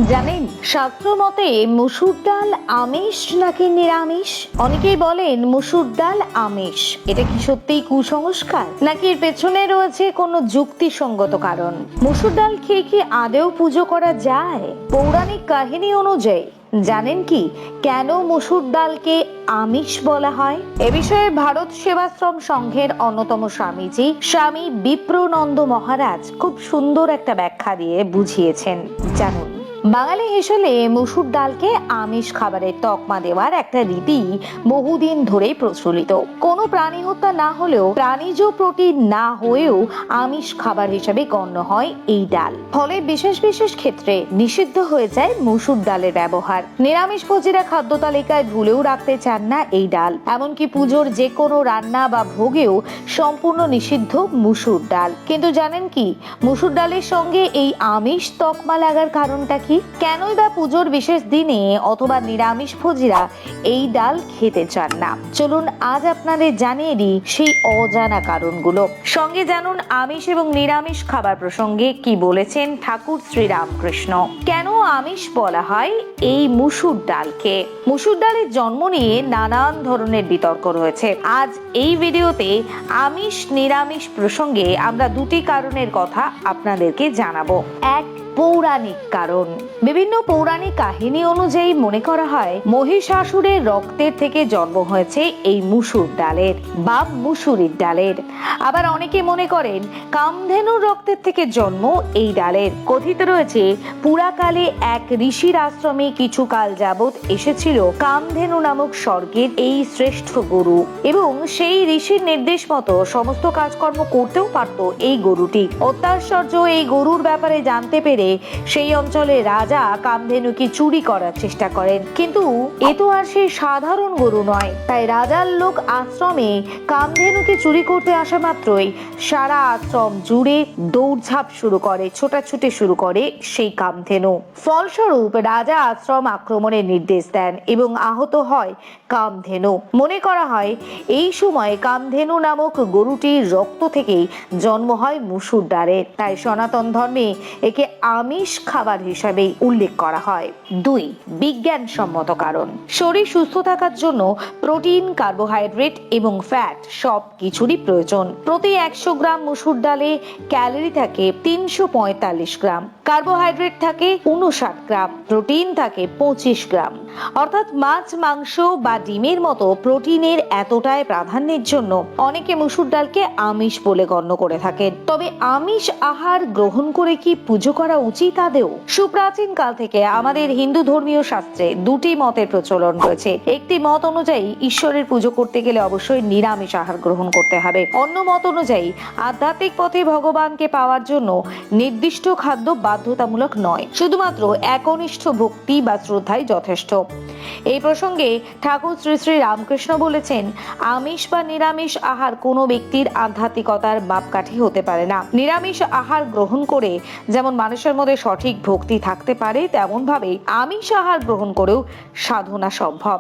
জানেন শাস্ত্র মতে মসুর ডাল আমিষ নাকি নিরামিষ? অনেকেই বলেন মসুর ডাল আমিষ। এটা কি সত্যিই কুসংস্কার নাকি এর পেছনে রয়েছে কোনো যুক্তিসঙ্গত কারণ? মসুর ডাল খেয়ে কি আদেও পুজো করা যায়? পৌরাণিক কাহিনী অনুযায়ী জানেন কি কেন মসুর ডালকে আমিষ বলা হয়? এ বিষয়ে ভারত সেবাশ্রম সংঘের অন্যতম স্বামীজি স্বামী বিপ্রনন্দ মহারাজ খুব সুন্দর একটা ব্যাখ্যা দিয়ে বুঝিয়েছেন। জানুন। বাঙালি হিসেবে মসুর ডালকে আমিষ খাবারের তকমা দেওয়ার একটা রীতি বহুদিন ধরেই প্রচলিত। কোনো প্রাণী হত্যা না হলেও প্রাণীজ প্রোটিন না হয়েও আমিষ খাবার হিসেবে গণ্য হয় এই ডাল। ফলে বিশেষ বিশেষ ক্ষেত্রে নিষিদ্ধ হয়ে যায় মসুর ডালের ব্যবহার। নিরামিষ ভোজীরা খাদ্য তালিকায় ভুলেও রাখতে চান না এই ডাল। এমনকি পুজোর যে কোনো রান্না বা ভোগেও সম্পূর্ণ নিষিদ্ধ মসুর ডাল। কিন্তু জানেন কি মসুর ডালের সঙ্গে এই আমিষ তকমা লাগার কারণটা কি? কেনই বা পুজোর বিশেষ দিনে অথবা নিরামিষ ভোজীরা এই ডাল খেতে চান না? চলুন আজ আপনাদের জানিয়ে দিই সেই অজানা কারণগুলো। সঙ্গে জানুন আমিষ এবং নিরামিষ খাবার প্রসঙ্গে কি বলেছেন ঠাকুর শ্রী রামকৃষ্ণ। কেন আমিষ বলা হয় এই মসুর ডালকে? মসুর ডালের জন্ম নিয়ে নানান ধরনের বিতর্ক রয়েছে। আজ এই ভিডিওতে আমিষ নিরামিষ প্রসঙ্গে আমরা দুটি কারণের কথা আপনাদেরকে জানাবো। এক, পৌরাণিক কারণ। বিভিন্ন পৌরাণিক কাহিনী অনুযায়ী মনে করা হয় মহিষাসুরের রক্তের থেকে জন্ম হয়েছে এই মসুর ডালের বা মুসুরির ডালের। আবার অনেকে মনে করেন কামধেনুর রক্তের থেকে জন্ম এই ডালের। কথিত রয়েছে পুরাকালে এক ঋষির আশ্রমে কিছু কাল যাবৎ এসেছিল কামধেনু নামক স্বর্গের এই শ্রেষ্ঠ গরু এবং সেই ঋষির নির্দেশ মতো সমস্ত কাজকর্ম করতেও পারত এই গরুটি। অত্যাশ্চর্য এই গরুর ব্যাপারে জানতে পেরে সেই অঞ্চলে রাজা কামধেনুকে চুরি করার চেষ্টা করেন, কিন্তু এ তো আর সেই সাধারণ গরু নয়। তাই রাজার লোক আশ্রমে কামধেনুকে চুরি করতে আসা মাত্রই সারা আশ্রম জুড়ে দৌড়ঝাঁপ শুরু করে, ছোটাছুটি শুরু করে সেই কামধেনু। ফলস্বরূপ রাজা আশ্রম আক্রমণের নির্দেশ দেন এবং আহত হয় কামধেনু। মনে করা হয় এই সময় কামধেনু নামক গরুটির রক্ত থেকেই জন্ম হয় মসুর ডালের। তাই সনাতন ধর্মে একে আমিষ খাবার হিসাবে উল্লেখ করা হয়। দুই, বিজ্ঞানসম্মত কারণ। শরীর সুস্থ থাকার জন্য প্রোটিন, কার্বোহাইড্রেট এবং ফ্যাট সব কিছুরই প্রয়োজন। প্রতি 100 গ্রাম মসুর ডালে ক্যালোরি থাকে 345 গ্রাম, কার্বোহাইড্রেট থাকে 59 গ্রাম, প্রোটিন থাকে 25 গ্রাম। অর্থাৎ মাছ, মাংস বা ডিমের মতো প্রোটিনের এতটাই প্রাধান্যের জন্য অনেকে মসুর ডালকে আমিষ বলে গণ্য করে থাকেন। তবে আমিষ আহার গ্রহণ করে কি পুজো করা উচিত আদেও? সুপ্রাচীন কাল থেকে আমাদের হিন্দু ধর্মীয় শাস্ত্রে দুটি মতের প্রচলন রয়েছে। একটি মত অনুযায়ী ঈশ্বরের পুজো করতে গেলে অবশ্যই নিরামিষ আহার গ্রহণ করতে হবে। অন্য মত অনুযায়ী আধ্যাত্মিক পথে ভগবানকে পাওয়ার জন্য নির্দিষ্ট খাদ্য বাধ্যতামূলক নয়, শুধুমাত্র একনিষ্ঠ ভক্তি বা শ্রদ্ধাই যথেষ্ট। এই প্রসঙ্গে ঠাকুর শ্রী শ্রী রামকৃষ্ণ বলেছেন, আমিষ বা নিরামিষ আহার কোনো ব্যক্তির আধ্যাত্মিকতার মাপকাঠি হতে পারে না। নিরামিষ আহার গ্রহণ করে যেমন মানুষের মধ্যে সঠিক ভক্তি থাকতে পারে, তেমন ভাবে আমিষ আহার গ্রহণ করেও সাধনা সম্ভব।